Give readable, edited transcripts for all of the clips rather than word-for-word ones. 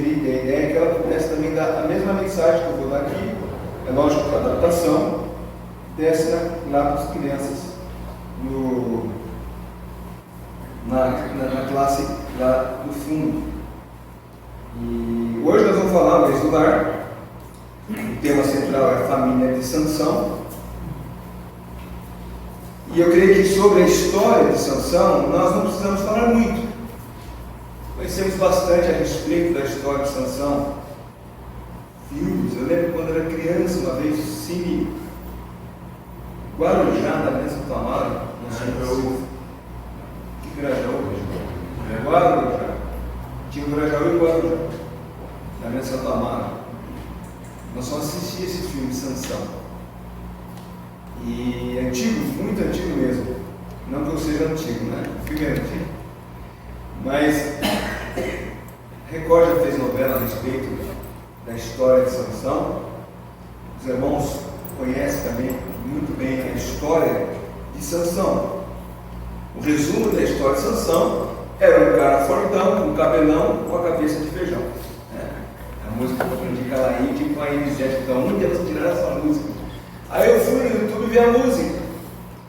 sugerir, a ideia é que ela pudesse também dar a mesma mensagem que eu vou dar aqui, é lógico que a adaptação desse lá para as crianças na classe lá do fundo. E hoje nós vamos falar do lar. O tema central é a família de Sansão. E eu creio que sobre a história de Sansão nós não precisamos falar muito. Conhecemos bastante a respeito da história de Sansão. Filmes, eu lembro quando era criança, uma vez o Cine Guarujá, da Aliança do Amaro, não sei que Grajaú, Guarujá. Tinha o Grajaú e o Guarujá, da Aliança do Amaro. Nós só assistíamos esse filme, Sansão. E é antigo, muito antigo mesmo. Não que eu seja antigo, né? O filme é antigo. Mas Record já fez novela a respeito da história de Sansão. Os irmãos conhecem também muito bem a história de Sansão. O resumo da história de Sansão era um cara fortão, com um cabelão, com a cabeça de feijão. A música que eu aprendi com a Laíde e com a Elisete. Então, onde elas tiraram essa música? Aí eu fui no YouTube ver a música.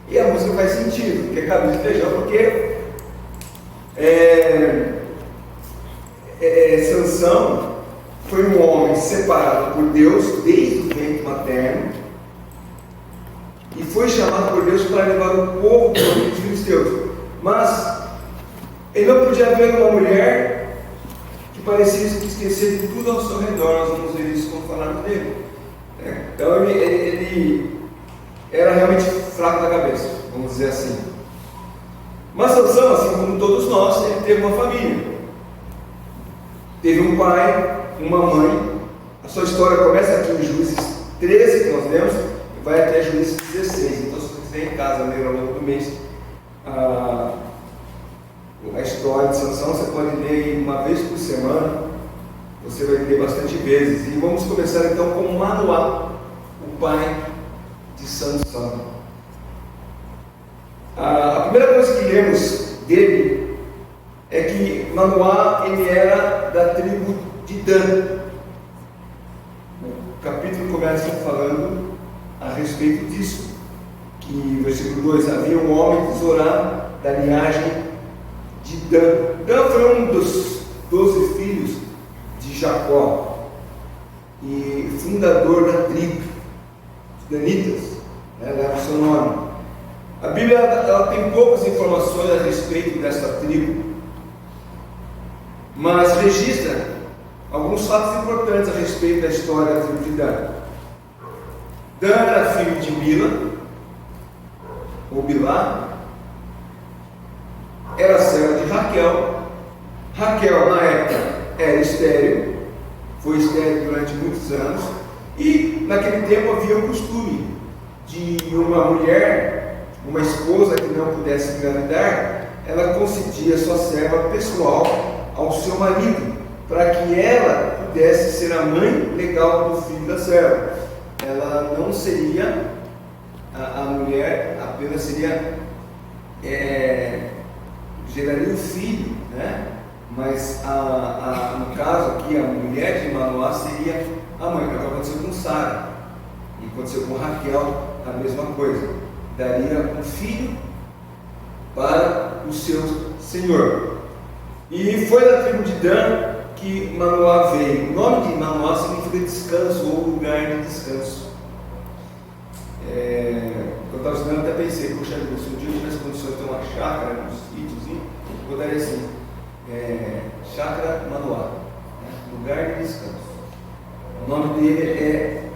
E a música faz sentido, porque é cabeça de feijão, porque Sansão foi um homem separado por Deus desde o ventre materno e foi chamado por Deus para levar o povo para os filisteus. Mas ele não podia ver uma mulher que parecia esquecer de tudo ao seu redor. Nós vamos ver isso quando falarmos dele. Então ele era realmente fraco da cabeça, vamos dizer assim. Mas Sansão, assim como todos nós, ele teve uma família. Teve um pai, uma mãe. A sua história começa aqui em Juízes 13, que nós lemos, e vai até Juízes 16. Então, se você quiser em casa ler ao longo do mês a história de Sansão, você pode ler uma vez por semana. Você vai ler bastante vezes. E vamos começar então com Manoá, o pai de Sansão. A primeira coisa que lemos dele é que Manoá ele era da tribo de Dan. O capítulo começa falando a respeito disso, que versículo 2, havia um homem de Zorá, da linhagem de Dan. Dan foi um dos 12 filhos de Jacó e fundador da tribo, os Danitas, leva o seu nome. A Bíblia ela tem poucas informações a respeito dessa tribo, mas registra alguns fatos importantes a respeito da história da tribo de Dan. Dan era filho de Bila, ou Bilá, era serva de Raquel. Raquel, na época, era estéril, foi estéril durante muitos anos, e naquele tempo havia o costume de uma mulher, uma esposa que não pudesse engravidar, ela concedia sua serva pessoal ao seu marido, para que ela pudesse ser a mãe legal do filho da serva. Ela não seria, a mulher apenas seria, geraria o filho, né? Mas no caso aqui, a mulher de Manoá seria a mãe. O que aconteceu com Sara e aconteceu com Raquel, a mesma coisa. Daria um filho para o seu senhor. E foi da tribo de Dan que Manoá veio. O nome de Manoá significa descanso ou lugar de descanso. Quando eu estava estudando, até pensei, poxa, se um dia eu tivesse condições de ter uma chácara, uns sítios, eu botaria assim, chácara Manoá, lugar de descanso. O nome dele é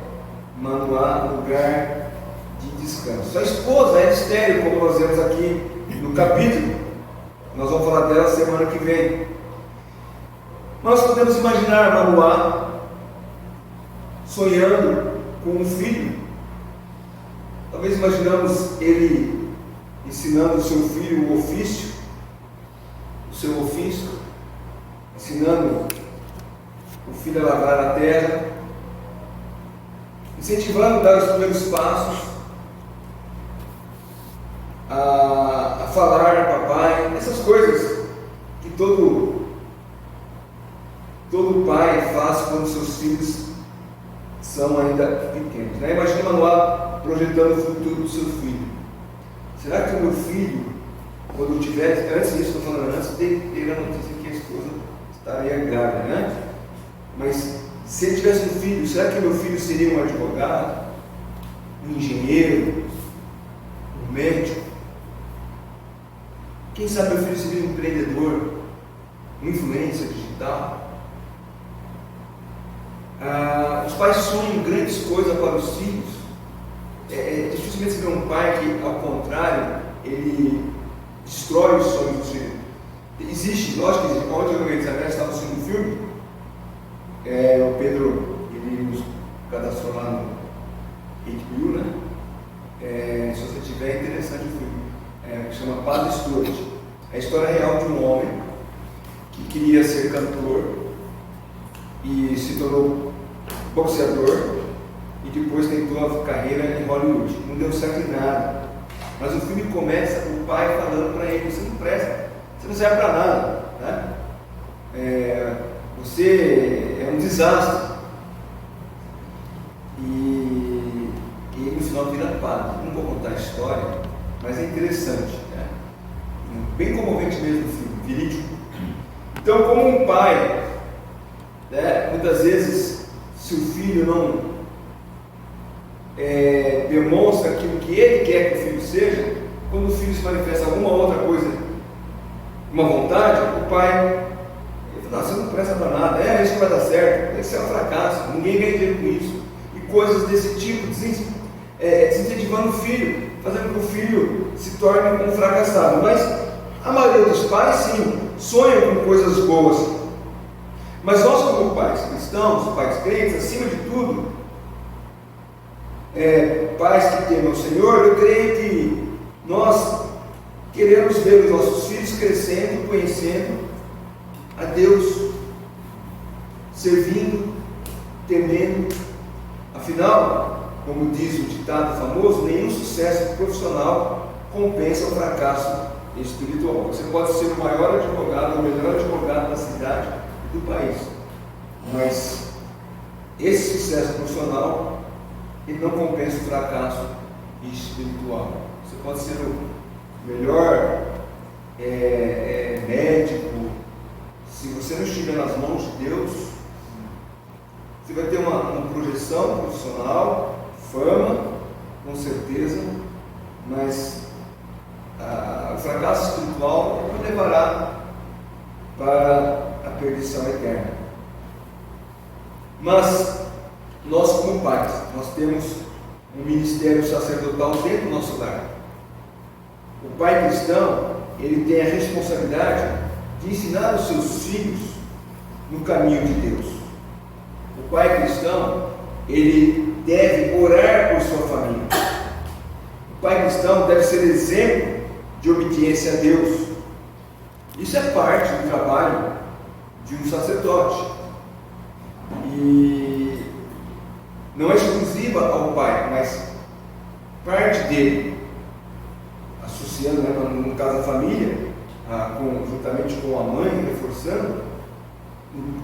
Manoá, lugar de descanso. A esposa é estéril, como nós vemos aqui no capítulo. Nós vamos falar dela semana que vem. Nós podemos imaginar Manoá sonhando com um filho. Talvez imaginamos ele ensinando o seu filho o seu ofício, ensinando o filho a lavrar a terra, incentivando a dar os primeiros passos, a falar papai, essas coisas que todo todo pai faz quando seus filhos são ainda pequenos. Né? Imagina o manual projetando o futuro do seu filho. Será que o meu filho, quando eu tiver, antes disso, estou falando antes, ter a notícia que a esposa estaria grávida, né? Mas se ele tivesse um filho, será que meu filho seria um advogado, um engenheiro, um médico? Quem sabe meu filho seria um empreendedor, um influencer digital? Os pais sonham grandes coisas para os filhos. Dificilmente você vê um pai que, ao contrário, ele destrói os sonhos dos filhos. Existe, lógico que existe. Ontem eu e Isabel estava assistindo um filme, o Pedro, ele nos cadastrou lá no HBO, né? Se você tiver, é interessante o filme, que chama Padre Stuart. É a história real de um homem que queria ser cantor e se tornou boxeador e depois tentou a carreira em Hollywood. Não deu certo em nada. Mas o filme começa com o pai falando para ele: você não presta, você não serve para nada, né? Você é um desastre. E ele no final vira padre. Não vou contar a história, mas é interessante, né? Bem comovente mesmo o filme, verídico. Então, como um pai, né, muitas vezes, se o filho não demonstra aquilo que ele quer que o filho seja, quando o filho se manifesta alguma outra coisa, uma vontade, o pai fala: você não presta para nada, isso não vai dar certo, isso é um fracasso, ninguém ganha dinheiro com isso, e coisas desse tipo, desincentivando o filho, fazendo com que o filho se torne um fracassado. Mas a maioria dos pais, sim, sonham com coisas boas. Mas nós, como pais cristãos, pais crentes, acima de tudo, pais que temem ao Senhor, eu creio que nós queremos ver os nossos filhos crescendo, conhecendo a Deus, servindo, temendo. Afinal, como diz o ditado famoso, nenhum sucesso profissional compensa o fracasso espiritual. Você pode ser o maior advogado, o melhor advogado da cidade e do país, mas esse sucesso profissional, ele não compensa o fracasso espiritual. Você pode ser o melhor médico, se você não estiver nas mãos de Deus, você vai ter uma projeção profissional, fama, com certeza, mas o fracasso espiritual não levará para a perdição eterna. Mas nós, como pais, nós temos um ministério sacerdotal dentro do nosso lar. O pai cristão, ele tem a responsabilidade de ensinar os seus filhos no caminho de Deus. O pai cristão, ele deve orar por sua família. O pai cristão deve ser exemplo de obediência a Deus. Isso é parte do trabalho de um sacerdote. E não é exclusiva ao pai, mas parte dele, associando, né, no caso a família, juntamente com a mãe, reforçando,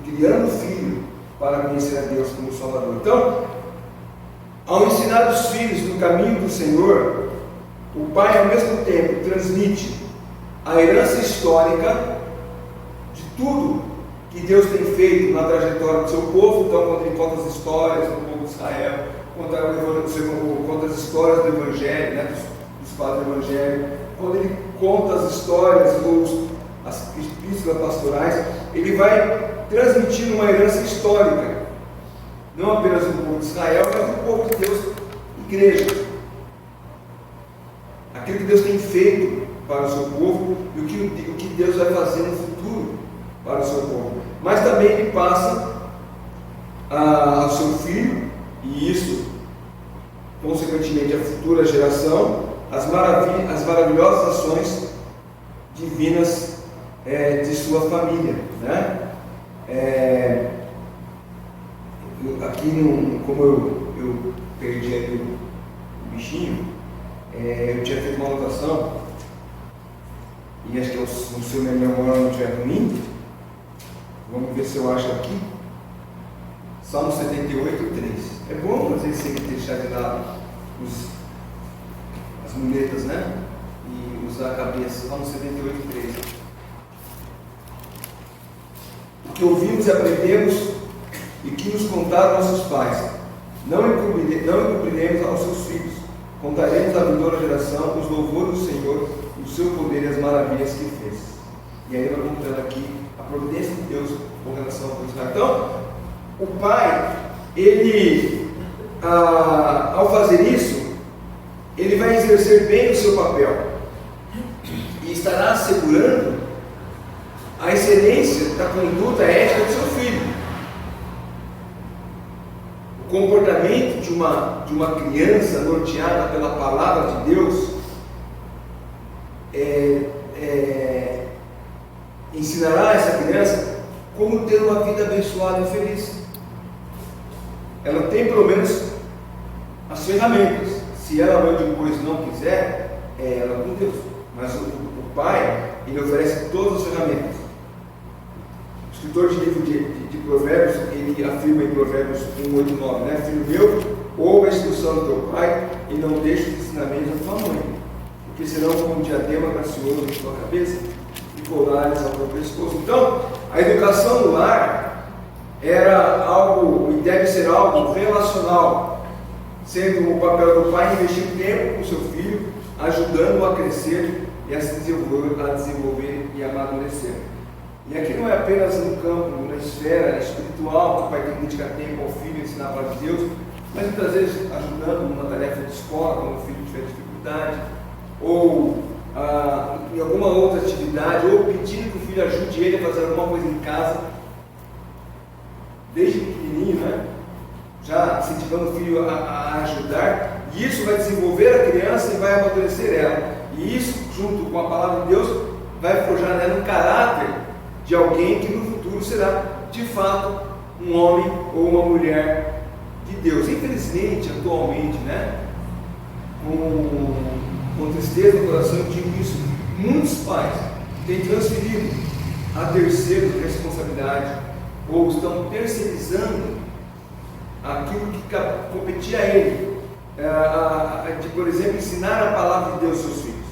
criando o filho para conhecer a Deus como Salvador. Então, ao ensinar os filhos no caminho do Senhor, o pai ao mesmo tempo transmite a herança histórica de tudo que Deus tem feito na trajetória do seu povo. Então, quando ele conta as histórias do povo de Israel, conta as histórias do Evangelho, né, dos quatro Evangelhos, quando ele conta as histórias, as epístolas pastorais, ele vai transmitindo uma herança histórica, não apenas do povo de Israel, mas do povo de Deus, igreja. Aquilo que Deus tem feito para o seu povo e o que Deus vai fazer no futuro para o seu povo. Mas também ele passa ao seu filho, e isso, consequentemente, a futura geração, as maravilhosas ações divinas de sua família, né? Aqui, como eu perdi ali o bichinho, eu tinha feito uma anotação, e acho que se o seu memória não estiver ruim, vamos ver se se eu acho aqui. Salmo 78, 3. É bom às vezes você deixar de lado as muletas, né? E usar a cabeça. Salmo 78, 3. O que ouvimos e aprendemos e que nos contaram nossos pais, não encobriremos aos seus filhos. Contaremos à vindoura geração os louvores do Senhor, o seu poder e as maravilhas que fez. E aí vai mostrando aqui a providência de Deus com relação ao Israel. Então, o pai, ele, ao fazer isso, ele vai exercer bem o seu papel e estará assegurando a excelência da conduta ética do seu filho. O comportamento de uma criança norteada pela palavra de Deus ensinará essa criança como ter uma vida abençoada e feliz. Ela tem pelo menos as ferramentas. Se ela depois não quiser, é ela com Deus. Mas o pai, ele oferece todas as ferramentas. O escritor de livro de Provérbios, ele afirma em Provérbios 1:8-9, né? Filho meu, ouve a instrução do teu pai e não deixe os ensinamentos da tua mãe, porque serão como um diadema gracioso na tua cabeça e colares ao teu pescoço. Então, a educação no lar era algo, e deve ser algo relacional, sendo o papel do pai investir tempo com o seu filho, ajudando-o a crescer e a se desenvolver e amadurecer. E aqui não é apenas no campo, na esfera espiritual, que o pai tem que dedicar tempo ao filho e ensinar a palavra de Deus, mas muitas vezes ajudando numa tarefa de escola, quando o filho tiver dificuldade, ou em alguma outra atividade, ou pedindo que o filho ajude ele a fazer alguma coisa em casa, desde pequenininho, né? Já incentivando o filho a ajudar, e isso vai desenvolver a criança e vai amadurecer ela, e isso, junto com a palavra de Deus, vai forjar nela um caráter de alguém que no futuro será, de fato, um homem ou uma mulher de Deus. Infelizmente, atualmente, né, com tristeza no coração, eu digo isso, muitos pais têm transferido a terceiros a responsabilidade, ou estão terceirizando aquilo que competia a ele, de, por exemplo, ensinar a palavra de Deus aos seus filhos.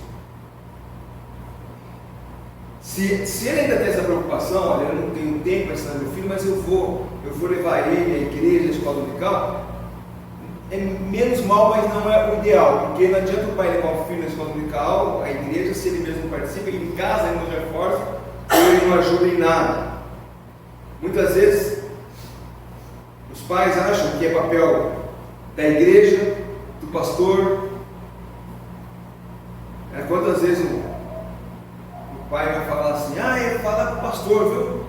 Se ele ainda tem essa preocupação, olha, eu não tenho tempo para ensinar meu filho, mas eu vou levar ele à igreja, à escola dominical, é menos mal, mas não é o ideal, porque não adianta o pai levar o filho na escola dominical, à igreja, se ele mesmo não participa, ele em casa ele não reforça, ou ele não ajuda em nada. Muitas vezes, os pais acham que é papel da igreja, do pastor. Quantas vezes o pai vai falar assim, ele fala para o pastor, viu?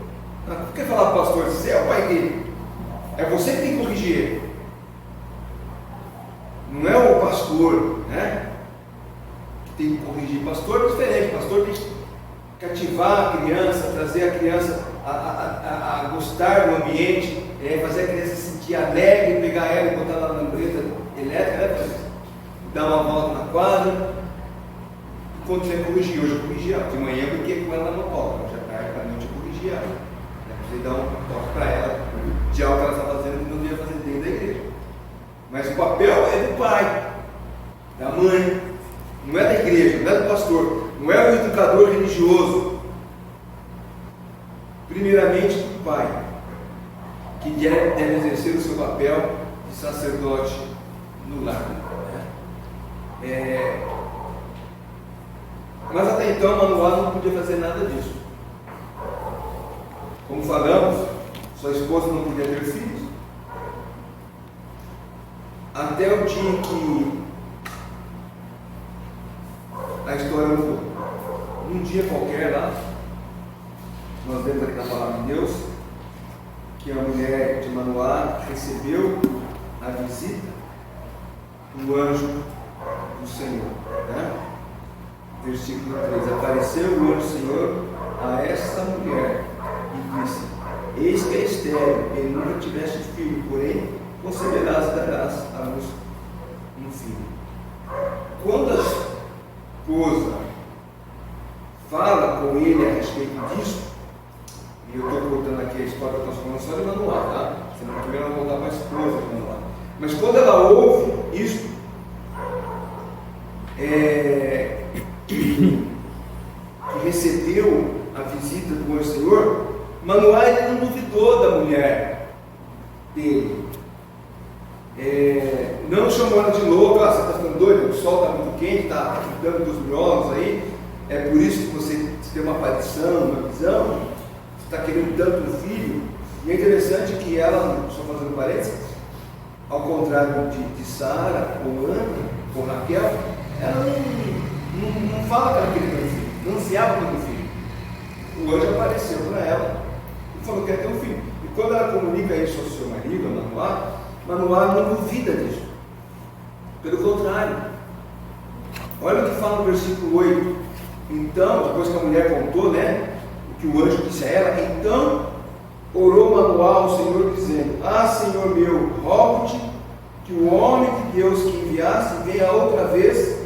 Por que falar para o pastor? Você é o pai dele, é você que tem que corrigir ele, não é o pastor, né? Que tem que corrigir. Pastor é diferente, pastor tem que cativar a criança, trazer a criança a gostar do ambiente, fazer a criança se sentir alegre, pegar ela e botar ela na lambreta elétrica, né? Dar uma volta na quadra. Quando você corrigir, hoje eu corrigi ela, de manhã eu brinquei com ela no colo, já tarde para noite eu corrigi ela. Você dá um toque para ela de algo que ela está fazendo que não devia fazer dentro da igreja. Mas o papel é do pai, da mãe, não é da igreja, não é do pastor, não é o educador religioso. Primeiramente do pai, que deve exercer o seu papel de sacerdote no lar. Mas até então Manoá não podia fazer nada disso. Como falamos, sua esposa não podia ter filhos. Até o dia em que a história mudou. Um dia qualquer lá, nós vemos aqui na palavra de Deus, que a mulher de Manoá recebeu a visita do anjo do Senhor, né? Versículo 3: apareceu o anjo do Senhor a esta mulher e disse: eis que é estéril e nunca tiveste filho, porém conceberás e darás à luz um filho. Quando a esposa fala com ele a respeito disso, E eu estou contando aqui a história que nós falamos só de Manoá, tá? Senão primeiro ela vai voltar para a esposa de Manoá. Mas quando ela ouve isso, que recebeu a visita do bom Senhor, Manoá ele não duvidou da mulher dele. Não chamou ela de louca, você está ficando doido, o sol está muito quente, está dando dos miolos aí, é por isso que você tem uma aparição, uma visão, você está querendo tanto um filho. E é interessante que ela, só fazendo parênteses, ao contrário de Sara, ou Ana, ou Raquel, ela não fala que ela queria ter um filho, não ansiava ter um filho. O anjo apareceu para ela e falou que quer ter um filho. E quando ela comunica isso ao seu marido, a Manoá não duvida disso. Pelo contrário, olha o que fala no versículo 8. Então, depois que a mulher contou, né, o que o anjo disse a ela, então orou Manoá ao Senhor, dizendo: Ah, Senhor meu, rogo-te que o homem de Deus que enviaste venha outra vez,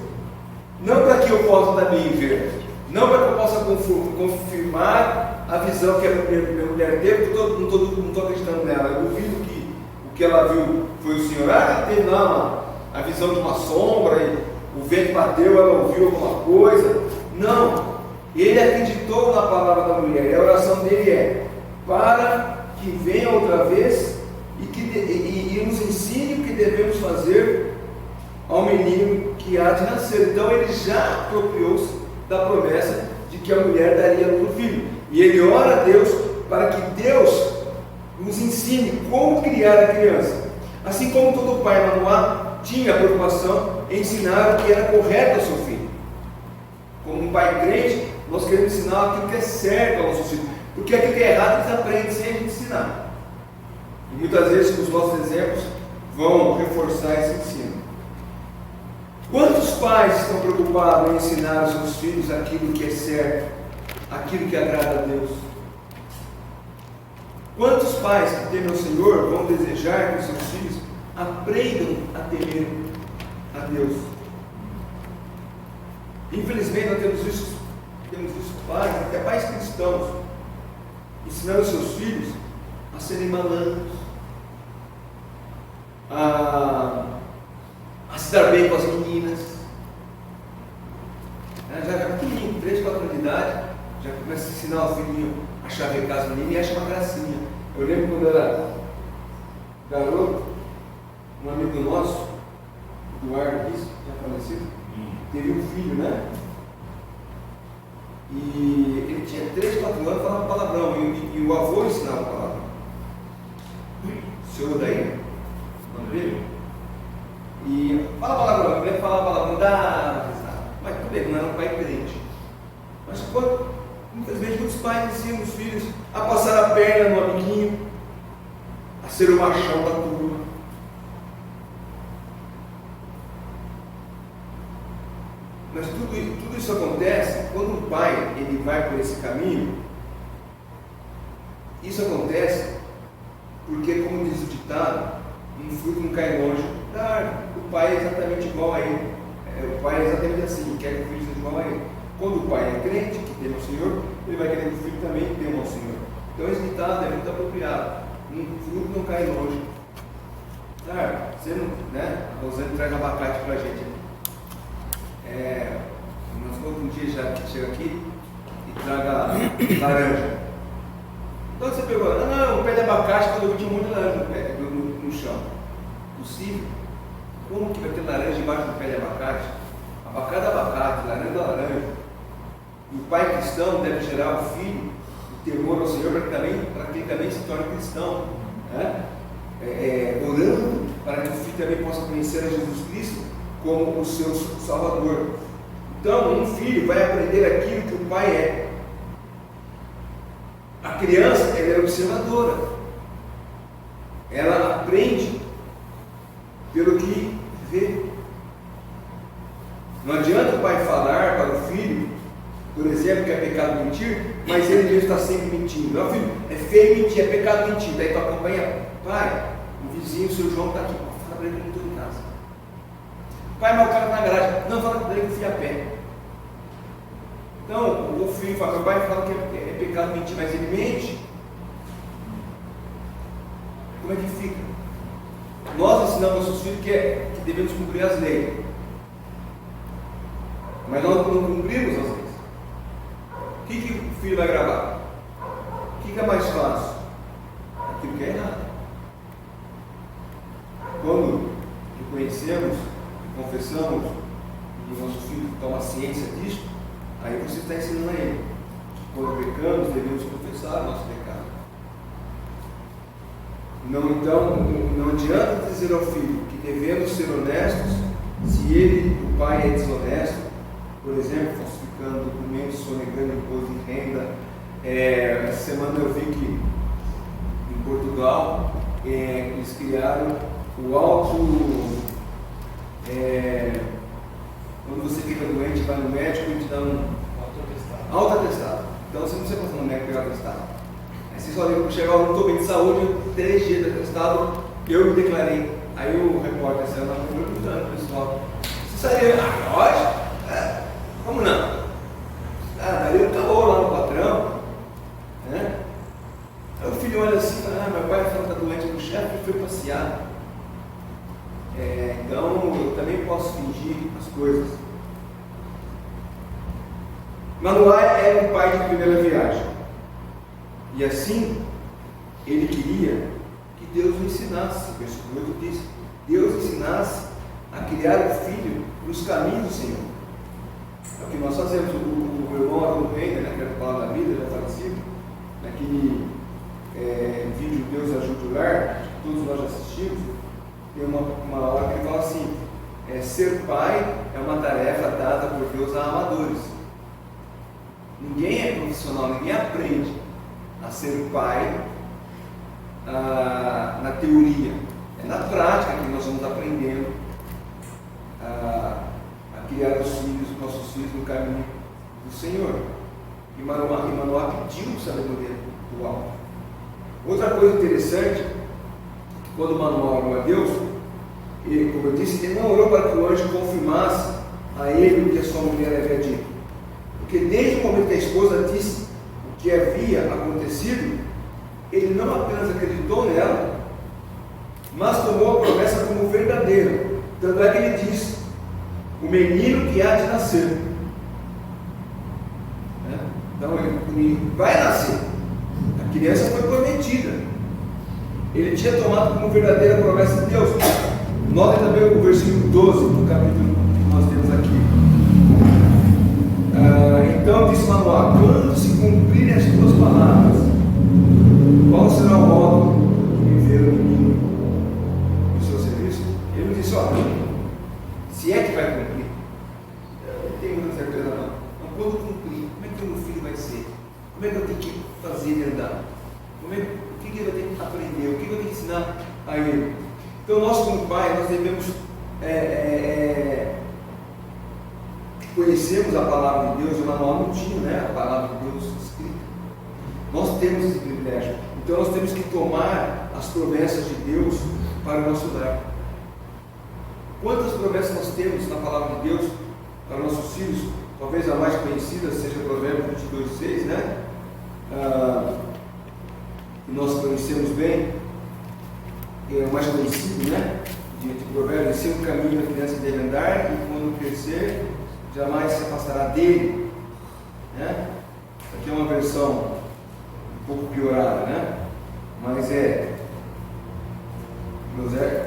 não para que eu possa também ver, não para que eu possa confirmar a visão que a minha mulher teve, porque eu não estou acreditando nela. Eu duvido que o que ela viu foi o Senhor. Ela teve lá a visão de uma sombra, e o vento bateu, ela ouviu alguma coisa. Não, ele acreditou na palavra da mulher, e a oração dele é: para que venha outra vez e nos ensine o que devemos fazer ao menino que há de nascer. Então ele já apropriou-se da promessa de que a mulher daria no filho, e ele ora a Deus para que Deus nos ensine como criar a criança, assim como todo pai, Manoá tinha a preocupação em ensinar o que era correto ao seu filho. Como um pai crente, nós queremos ensinar aquilo que é certo aos nossos filhos, porque aquilo que é errado eles aprendem sem a gente ensinar. E muitas vezes os nossos exemplos vão reforçar esse ensino. Quantos pais estão preocupados em ensinar aos seus filhos aquilo que é certo, aquilo que agrada a Deus? Quantos pais que temem ao Senhor vão desejar que os seus filhos aprendam a temer a Deus? Infelizmente nós temos visto pais, até pais cristãos, ensinando os seus filhos a serem malandros, a se dar bem com as meninas. Já pequenininho, 3, 4 anos de idade, já começa a ensinar o filhinho a chavecar as meninas e acha uma gracinha. Eu lembro quando eu era garoto, um amigo nosso, Eduardo, já falecido, teve um filho, né? E ele tinha 3, 4 anos, falava palavrão, e o avô ensinava palavrão. O senhor daí, não dele? E fala palavrão, ele falava palavrão, dá risada. Mas tudo bem, não era um pai crente. Mas muitas vezes muitos pais ensinam os filhos a passar a perna no amiguinho, a ser o machão da turma. Mas tudo isso acontece quando o pai ele vai por esse caminho. Isso acontece porque, como diz o ditado, um fruto não cai longe da árvore. O pai é exatamente igual a ele. O pai é exatamente assim, quer que o filho seja igual a ele. Quando o pai é crente, que tem ao Senhor, ele vai querer que o filho também tenha ao Senhor. Então esse ditado é muito apropriado. Um fruto não cai longe da árvore. Você não, né? A Rosane traz abacate pra gente. Nós vamos um dia já chega aqui e traga laranja. Então você pegou, um pé de abacate, quando eu vi tinha um monte de laranja no chão. Possível? Como que vai ter laranja embaixo do pé de abacate? Abacate é abacate, laranja é laranja. E o pai cristão deve gerar ao filho o temor ao Senhor para que ele também se torne cristão, né? Orando para que o filho também possa conhecer a Jesus Cristo como o seu Salvador. Então, um filho vai aprender aquilo que o pai é. A criança, ela é observadora. Ela aprende pelo que vê. Não adianta o pai falar para o filho, por exemplo, que é pecado mentir, mas ele mesmo está sempre mentindo. Não, filho, é feio mentir, é pecado mentir. Daí tu acompanha, pai, o vizinho, o seu João está aqui, fala para ele que eu estou em casa. Pai, mas o cara está na garagem. Não, fala para ele que eu fui a pé. Então, o filho fala, o pai fala que é pecado mentir, mas ele mente como é que fica? Nós ensinamos aos nossos filhos que devemos cumprir as leis, mas nós não cumprimos as leis. O que o filho vai gravar? O que é mais fácil? Aquilo que é errado. Quando reconhecemos, confessamos, e o nosso filho toma ciência disso, aí você está ensinando a ele que quando pecamos devemos confessar o nosso pecado. Não adianta dizer ao filho que devemos ser honestos se ele, o pai, é desonesto, por exemplo, falsificando documentos, sonegando imposto de renda. Essa semana eu vi que em Portugal eles criaram o quando você fica doente, vai no médico e te dá um autoatestado. Então você não precisa passar no médico pegar atestado. Aí você só lembra que chegar, não estou bem de saúde, 3 dias de atestado, eu me declarei. Aí o repórter saiu na rua perguntando o pessoal: você sairia? Lógico. Como não? Daria um calor lá no patrão. Né? Aí o filho olha assim e fala: meu pai falou que está doente no chefe e foi passear. Então eu também posso fingir as coisas. Manoá era um pai de primeira viagem, e assim ele queria que Deus o ensinasse. O versículo 8 diz: Deus ensinasse a criar o filho nos caminhos do Senhor. É o que nós fazemos. O irmão Arão Reina, né, que era palavra da vida, já falecido, naquele vídeo Deus Ajuda o Lar, que todos nós já assistimos. Tem uma hora que ele fala assim: ser pai é uma tarefa dada por Deus a amadores. Ninguém é profissional, ninguém aprende a ser pai na teoria. É na prática que nós vamos aprendendo a criar os nossos filhos no caminho do Senhor. E Manoá pediu sabedoria do alto. Outra coisa interessante, quando Manoá orou a Deus, e, como eu disse, ele não orou para que o anjo confirmasse a ele o que a sua mulher havia dito. Porque desde o momento que a esposa disse o que havia acontecido, ele não apenas acreditou nela, mas tomou a promessa como verdadeira. Tanto é que ele diz: o menino que há de nascer. Então ele vai nascer. A criança foi prometida. Ele tinha tomado como verdadeira a promessa de Deus. Note também o versículo 12 do capítulo que nós temos aqui. Então disse Manoá: quando se cumprirem as tuas palavras, qual será o modo de viver o menino do seu serviço? Ele disse: se é que vai cumprir, eu não tenho muita certeza não. Mas quando cumprir, como é que o meu filho vai ser? Como é que eu tenho que fazer ele andar? O que ele vai ter que aprender? O que eu tenho que ensinar a ele? Então nós, como pai, nós devemos conhecermos a palavra de Deus. O Manoá não tinha, né, a palavra de Deus escrita. Nós temos esse privilégio. Então nós temos que tomar as promessas de Deus para o nosso lar. Quantas promessas nós temos na palavra de Deus para nossos filhos? Talvez a mais conhecida seja Provérbios 22:6, né? Que nós conhecemos bem. É o mais conhecido, né? De Provérbios: ensina o caminho da criança deve andar, e quando crescer, jamais se afastará dele. Né? Aqui é uma versão um pouco piorada, né? Mas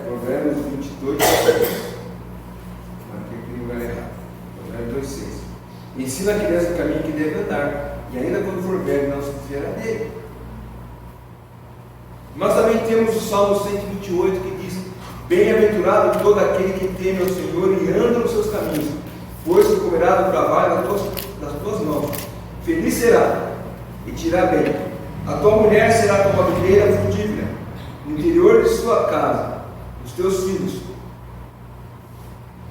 Provérbios 22:6. Aqui no lugar errado. Provérbios 2:6. Ensina a criança o caminho que deve andar, e ainda quando for velho, não se desviará dele. Nós também temos o Salmo 128 que diz: bem-aventurado todo aquele que teme ao Senhor e anda nos seus caminhos, pois que comerá do trabalho das tuas mãos. Feliz será e te irá bem. A tua mulher será como a videira frutífera no interior de sua casa, os teus filhos.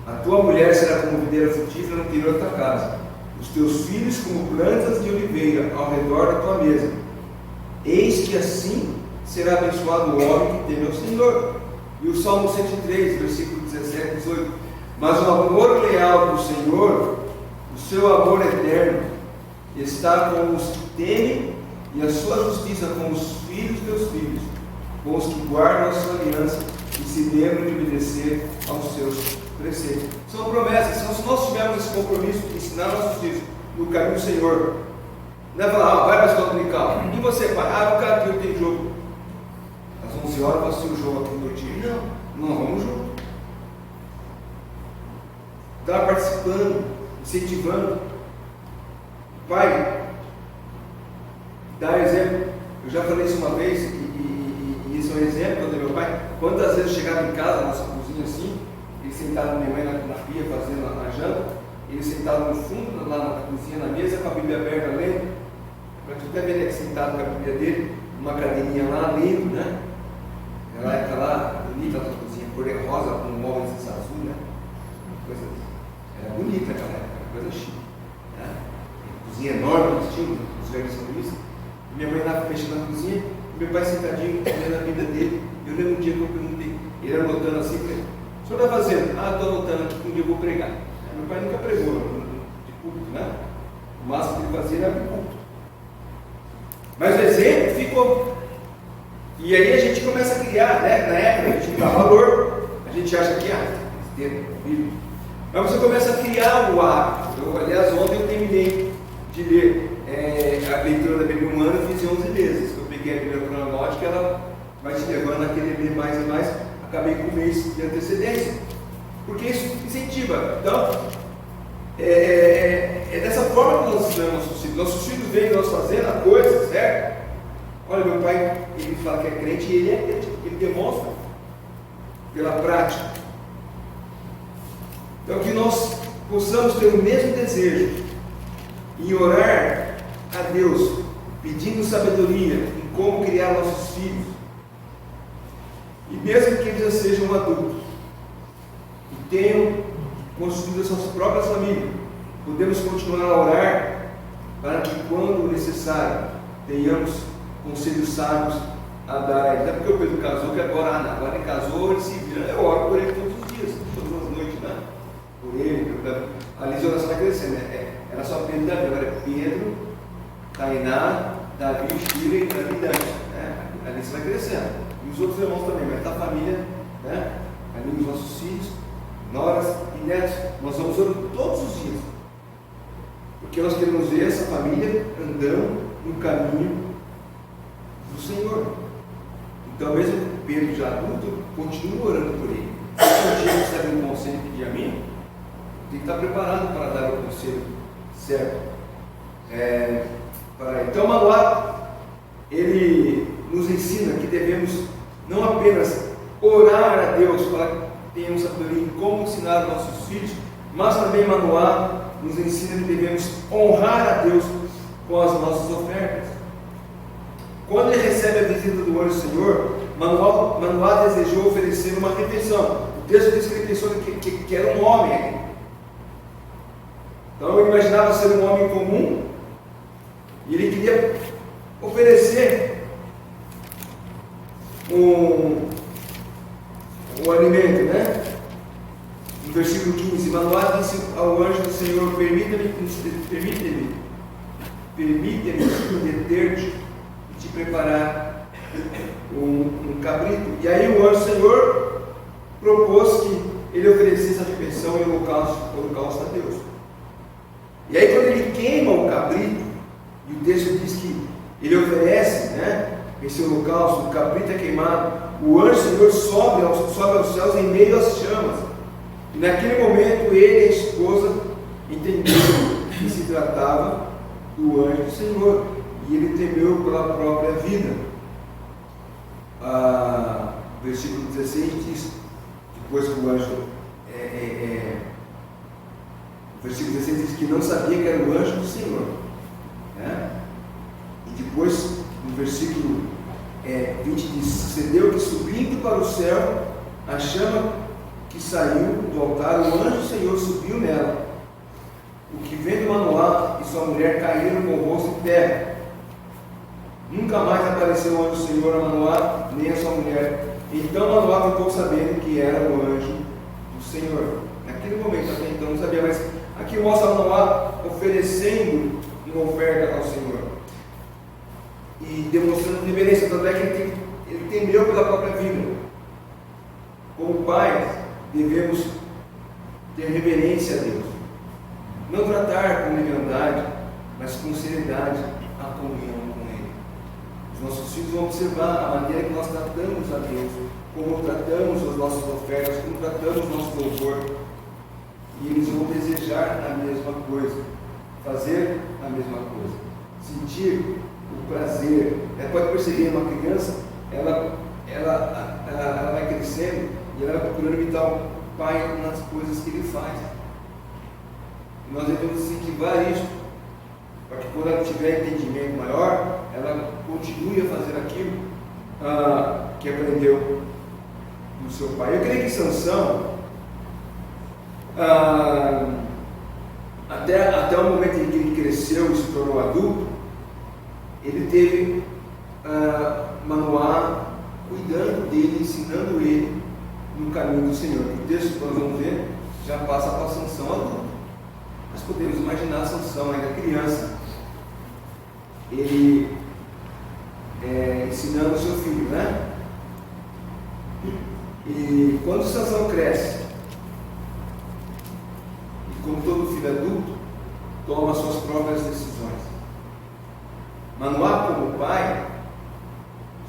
A tua mulher será como videira frutífera no interior da tua casa, os teus filhos como plantas de oliveira ao redor da tua mesa. Eis que assim será abençoado o homem que teme ao Senhor. E o Salmo 103, versículo 17 e 18: mas o amor leal do Senhor, o seu amor eterno, está com os que temem, e a sua justiça com os filhos de teus filhos, com os que guardam a sua aliança e se lembram de obedecer aos seus preceitos. São promessas. Então, se nós tivermos esse compromisso de ensinar nossos filhos no caminho do Senhor, não é falar, vai para a escola dominical. E você, pai? O cara que tem jogo às 11 horas, vai assistir o jogo aqui no dia. Não vamos junto. Está participando, incentivando. Pai, dá exemplo. Eu já falei isso uma vez, e esse é um exemplo do meu pai. Quantas vezes eu chegava em casa, na nossa cozinha assim, ele sentado com minha mãe na pia, fazendo a janta, ele sentado no fundo, lá na cozinha, na mesa, com a Bíblia aberta, lendo. Para tu até ver ele sentado com a Bíblia dele, numa cadeirinha lá, lendo, né? Aquela época lá, bonita a nossa cozinha, cor de rosa, com móveis azul, né? Coisa, era bonita aquela época, coisa chique. Né? Cozinha enorme, nós tínhamos, os velhos São Luís. Minha mãe lá mexendo na cozinha, meu pai sentadinho, lendo a Bíblia dele. Eu lembro um dia que eu perguntei, ele anotando assim, falei, o senhor está fazendo? Estou anotando aqui que um dia eu vou pregar. Meu pai nunca pregou de culto, né? O máximo que ele fazia era de culto. Mas o exemplo ficou. E aí a gente começa a criar, né? Na época a gente dá valor, a gente acha que Bíblia. Mas você começa a criar o hábito. Aliás, ontem eu terminei de ler a leitura da Bíblia humana, eu fiz 11 vezes. Eu peguei a Bíblia cronológica, ela vai te levando a querer ler mais e mais. Acabei com um mês de antecedência, porque isso incentiva. Então, é dessa forma que nós ensinamos nossos filhos. Nossos filhos veem nós fazendo a coisa, certo? Olha, meu pai, ele fala que é crente e ele é crente, ele demonstra pela prática. Então, que nós possamos ter o mesmo desejo em orar a Deus, pedindo sabedoria em como criar nossos filhos, e mesmo que eles já sejam adultos e tenham construído as suas próprias famílias, podemos continuar a orar para que, quando necessário, tenhamos conselhos sábios a dar a eles. Não é porque o Pedro casou que agora ele casou, ele se vira. Eu oro por ele todos os dias, todas as noites, né? Por ele, a Lígia oração vai crescendo, né? Era só Pedro e Davi, agora é Pedro, Tainá, Davi, Shira e Davi e Dante, né? A Lígia vai crescendo. E os outros irmãos também, mas da família, né? Ali os nossos filhos, noras e netos, nós vamos orando todos os dias, porque nós queremos ver essa família andando no caminho do Senhor. Então, mesmo Pedro já adulto, continua orando por ele. Se um dia recebe um conselho e pedir a mim, tem que estar preparado para dar o conselho certo. Então, Manoá, ele nos ensina que devemos não apenas orar a Deus para que tenhamos sabedoria em como ensinar os nossos filhos, mas também Manoá nos ensina que devemos honrar a Deus com as nossas ofertas. Quando ele recebe a visita do anjo do Senhor, Manoá desejou oferecer uma refeição. O texto diz que ele pensou que era um homem. Então ele imaginava ser um homem comum e ele queria oferecer um alimento, né? No versículo 15, Manoá disse ao anjo do Senhor: permite-me deter-te e te preparar um cabrito. E aí o anjo do Senhor propôs que ele oferecesse a refeição e o holocausto a Deus. E aí quando ele queima o cabrito, e o texto diz que ele oferece, né, esse holocausto, o cabrito é queimado, o anjo do Senhor sobe aos céus em meio às chamas. E naquele momento ele e a esposa entenderam que se tratava do anjo do Senhor, e ele temeu pela própria vida. O versículo 16 diz, depois que o anjo o versículo 16 diz que não sabia que era o anjo do Senhor, né? E depois no versículo 20 diz: sucedeu que subindo para o céu a chama que saiu do altar, o anjo do Senhor subiu nela, o que vendo Manoá e sua mulher caíram com o rosto em terra. Nunca mais apareceu o anjo do Senhor a Manoá nem a sua mulher. Então Manoá ficou sabendo que era o anjo do Senhor. Naquele momento até então não sabia, mas aqui mostra Manoá oferecendo uma oferta ao Senhor e demonstrando reverência. Tanto é que ele temeu pela própria vida. Como pais, devemos ter reverência a Deus. Não tratar com leviandade, mas com seriedade a comunhão com Ele. Os nossos filhos vão observar a maneira que nós tratamos a Deus, como tratamos as nossas ofertas, como tratamos o nosso louvor. E eles vão desejar a mesma coisa, fazer a mesma coisa, sentir o prazer. Pode perceber, uma criança, ela vai crescendo e ela vai procurando imitar o pai nas coisas que ele faz. E nós devemos incentivar isso, para que quando ela tiver entendimento maior, ela continue a fazer aquilo que aprendeu do seu pai. Eu creio que Sansão, até o momento em que ele cresceu e se tornou adulto, ele teve Manoá cuidando dele, ensinando ele no caminho do Senhor. O texto que nós vamos ver já passa para Sansão adulto. Nós podemos imaginar Sansão ainda criança, ele ensinando o seu filho, né? E quando Sansão cresce, e como todo filho adulto, toma suas próprias decisões. Manoá, como pai,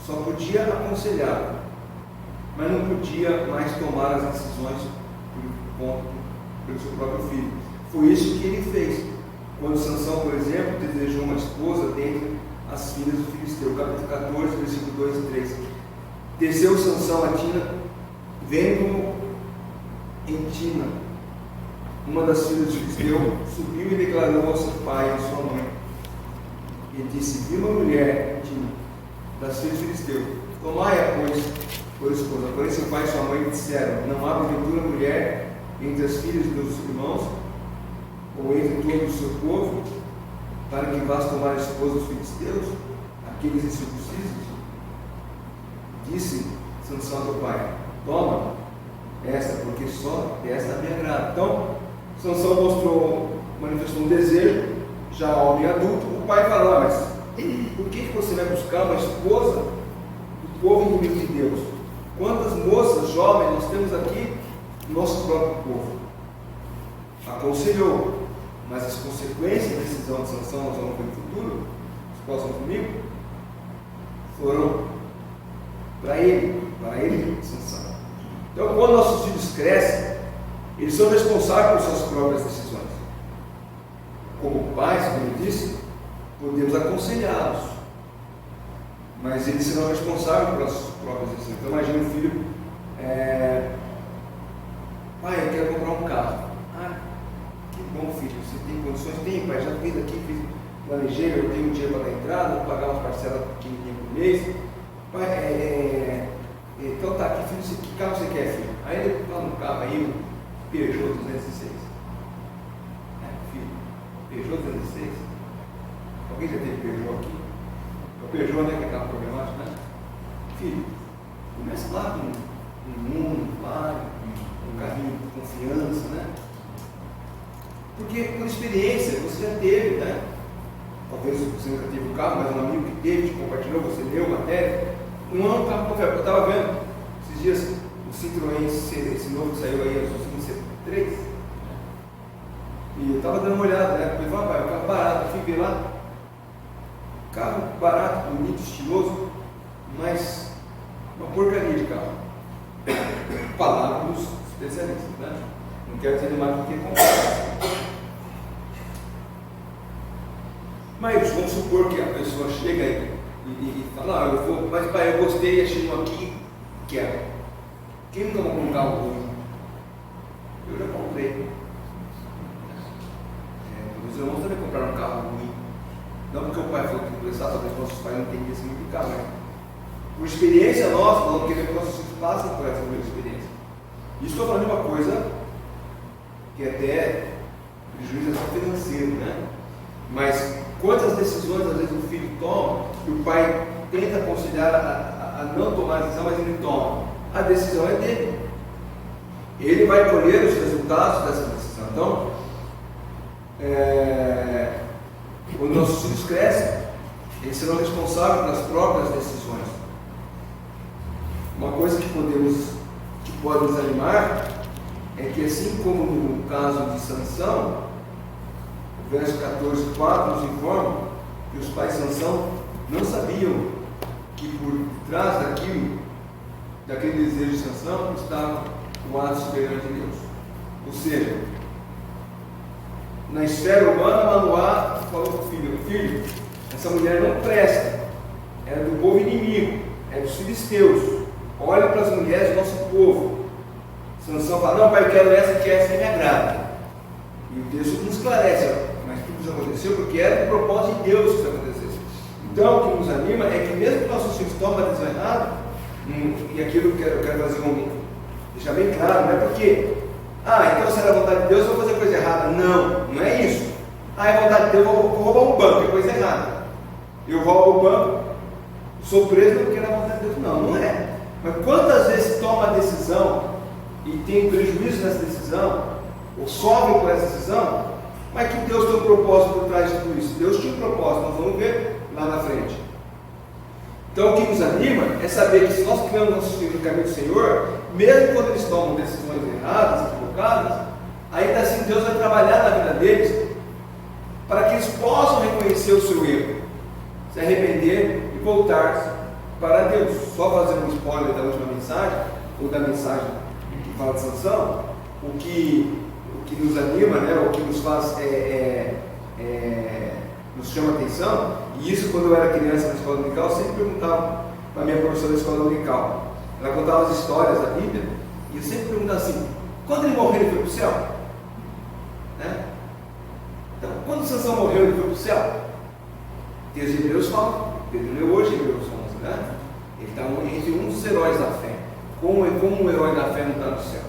só podia aconselhar, mas não podia mais tomar as decisões pelo seu próprio filho. Foi isso que ele fez. Quando Sansão, por exemplo, desejou uma esposa dentre as filhas do filisteu, capítulo 14, versículo 2 e 3. Desceu Sansão a Tina, vendo em Tina uma das filhas do filisteu, subiu e declarou ao seu pai e à sua mãe. E disse: vi uma mulher, Tina, das filhas do filisteu, tomai-a, pois, por esposa. Porém seu pai e sua mãe disseram: não há porventura mulher entre as filhas dos teus irmãos, ou entre todo o seu povo, para que vás tomar a esposa dos filisteus, aqueles incircuncisos? Disse Sansão ao teu pai: toma esta, porque só esta me agrada. Então, Sansão manifestou um desejo, já homem adulto. O pai falou: mas por que você vai buscar uma esposa do povo inimigo de Deus? Quantas moças jovens nós temos aqui no nosso próprio povo? Aconselhou, mas as consequências da decisão de Sansão, nós vamos ver no futuro, os próximos domingos, foram para ele, Sansão. Então, quando nossos filhos crescem, eles são responsáveis por suas próprias decisões. Como pais, como eu disse, podemos aconselhá-los, mas eles serão responsáveis pelas suas próprias decisões. Então, imagine um filho: pai, eu quero comprar um carro. Que bom, filho, você tem condições? Tem, pai, já fiz aqui, planejei, eu tenho um dinheiro para dar entrada, vou pagar umas parcelas pequenininhas por mês. Pai, então tá, que carro você quer, filho? Aí ele fala no carro aí, um Peugeot 206. Filho, Peugeot 206? Alguém já teve Peugeot aqui? O Peugeot, né, que é carro problemático, né? Filho, começa lá com um Uno, um carrinho de confiança, né? Porque por experiência você já teve, né? Talvez você nunca teve um carro, mas um amigo que teve, te compartilhou, você leu a matéria. Não é um carro confiável. Eu estava vendo esses dias o Citroën, esse novo que saiu aí, o C3. E eu estava dando uma olhada, né? Eu falei: pai, o carro barato, eu fui ver lá. Carro barato, bonito, estiloso, mas uma porcaria de carro. Palavra dos especialistas, né? Não quero dizer mais do que comprar. Mas vamos supor que a pessoa chega e fala: eu vou, mas pai, eu gostei, achei um aqui, quero. Quem nunca comprou um carro ruim? Eu já comprei. Os irmãos também compraram um carro ruim. Não porque o pai falou que prestava, talvez nossos pais não entendessem muito de carro, mas por experiência nossa, não queremos que nossos filhos passem por essa mesma experiência. Isso estou falando de uma coisa que até prejuízo financeiro, né? Mas quantas decisões às vezes o filho toma e o pai tenta aconselhar a não tomar a decisão, mas ele toma. A decisão é dele. Ele vai colher os resultados dessa decisão. Então, quando nossos filhos crescem, eles serão responsáveis pelas próprias decisões. Uma coisa que pode nos animar é que, assim como no caso de Sansão, o verso 14:4 nos informa que os pais de Sansão não sabiam que por trás daquele desejo de Sansão, estava o ato superior de Deus. Ou seja, na esfera humana, Manoá falou para o filho: filho, essa mulher não presta, é do povo inimigo, é dos filisteus, olha para as mulheres do nosso povo. Sansão fala: não, pai, eu quero essa, que essa me agrada. E o texto nos esclarece, mas tudo isso aconteceu porque era o propósito de Deus que isso acontecesse. Então, o que nos anima é que, mesmo que nossos filhos tomem a decisão errada, e aquilo que eu quero fazer deixar bem claro, não é porque, então se era a vontade de Deus, eu vou fazer coisa errada. Não é isso. É a vontade de Deus, eu vou roubar um banco, é coisa errada. Eu roubo o banco, sou preso porque era a vontade de Deus. Não é. Mas quantas vezes toma a decisão e tem prejuízo nessa decisão, ou sofre por essa decisão, mas que Deus tem um propósito por trás de tudo isso. Deus tinha um propósito, nós vamos ver lá na frente. Então, o que nos anima é saber que, se nós criamos nossos filhos no caminho do Senhor, mesmo quando eles tomam decisões erradas, equivocadas, ainda assim Deus vai trabalhar na vida deles para que eles possam reconhecer o seu erro, se arrepender e voltar para Deus. Só fazer um spoiler da última mensagem, ou da mensagem que fala de Sansão, o que nos anima, né, o que nos faz nos chama atenção, e isso, quando eu era criança na escola dominical, eu sempre perguntava para a minha professora da escola dominical. Ela contava as histórias da Bíblia, e eu sempre perguntava assim: quando ele morreu, ele foi para o céu? Né? Então, quando Sansão morreu, ele foi para o céu? E os Hebreus falam, Pedro leu hoje Hebreus 11, né? Ele está entre um dos heróis da fé. Como um herói da fé não está no céu?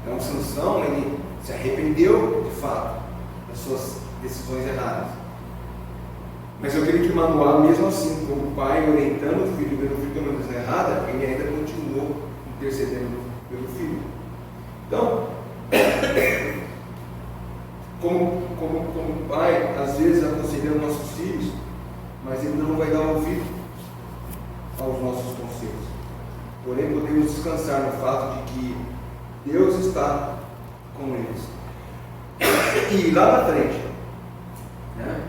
Então, Sansão, ele se arrependeu de fato das suas decisões erradas. Mas eu creio que Manoá, mesmo assim, como pai orientando o filho, vendo o filho tomando decisão errada, ele ainda continuou intercedendo pelo filho. Então, como pai, às vezes aconselhando nossos filhos, mas ele não vai dar ouvido aos nossos conselhos. Porém, podemos descansar no fato de que Deus está com eles. E lá na frente, né?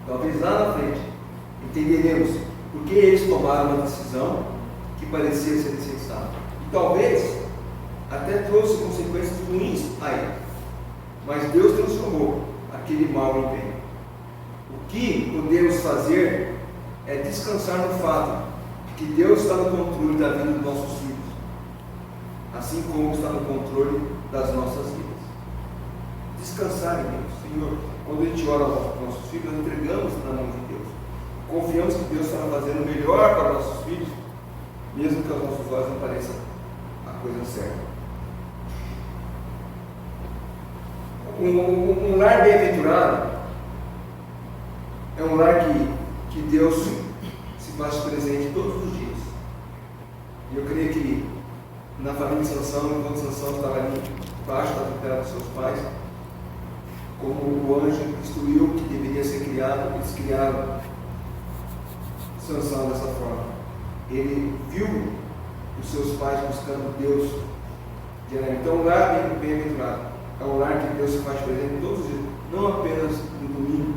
Talvez lá na frente entenderemos por que eles tomaram uma decisão que parecia ser insensata. E talvez até trouxe consequências ruins a ele. Mas Deus transformou aquele mal em bem. O que podemos fazer é descansar no fato de que Deus está no controle da vida dos nossos filhos, assim como está no controle das nossas vidas. Descansar em Deus. Senhor, quando a gente ora para os nossos filhos, nós entregamos na mão de Deus. Confiamos que Deus está fazendo o melhor para os nossos filhos, mesmo que aos nossos olhos não pareça a coisa certa. Um lar bem-aventurado é um lar que Deus se faz presente todos os dias. E eu creio que na família de Sansão, enquanto Sansão estava ali debaixo da tutela dos seus pais, como o anjo instruiu que deveria ser criado, eles criaram Sansão dessa forma. Ele viu os seus pais buscando Deus diariamente. Então, um lar bem-aventurado é um lar que Deus se faz presente todos os dias, não apenas no domingo,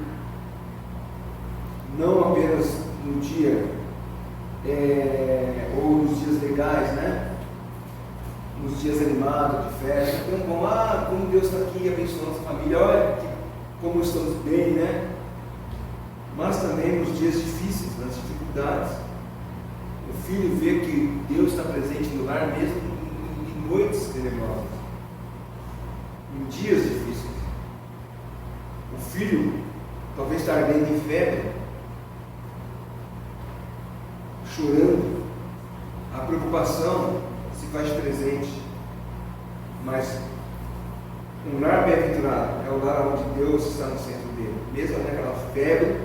não apenas no dia ou nos dias legais, né? Nos dias animados, de festa. Então, como Deus está aqui abençoando nossa família, olha como estamos bem, né? Mas também nos dias difíceis, nas dificuldades. O filho vê que Deus está presente no lar mesmo em noites tenebrosas, em dias difíceis. O filho talvez está ardendo em febre, chorando. A preocupação se faz presente, mas um lar bem-aventurado é o lar onde Deus está no centro dele. Mesmo naquela febre,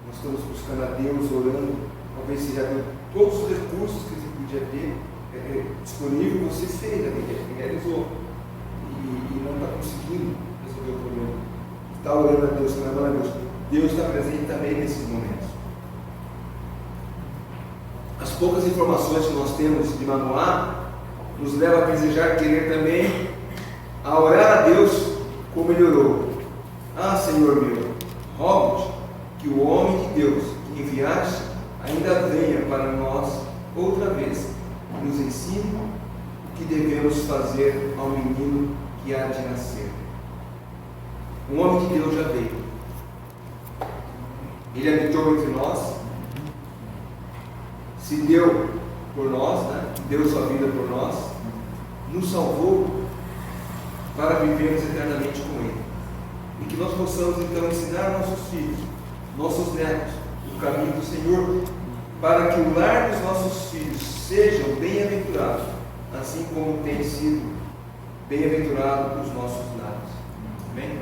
nós estamos buscando a Deus, orando. Talvez você já deu todos os recursos que você podia ter disponível, você fez, realizou, e não está conseguindo resolver o problema. Está orando a Deus, clamando a Deus. Deus está presente também nesses momentos. As poucas informações que nós temos de Manoá nos leva a desejar, querer também, a orar a Deus como ele orou. Ah, Senhor meu, rogo-te que o homem de Deus que enviaste ainda venha para nós outra vez, e nos ensine o que devemos fazer ao menino que há de nascer. Um homem de Deus já veio. Ele habitou entre nós, se deu por nós, deu sua vida por nós, nos salvou para vivermos eternamente com Ele. E que nós possamos então ensinar nossos filhos, nossos netos, o caminho do Senhor, para que o lar dos nossos filhos sejam bem-aventurados, assim como tem sido bem-aventurado os nossos lares. Amém?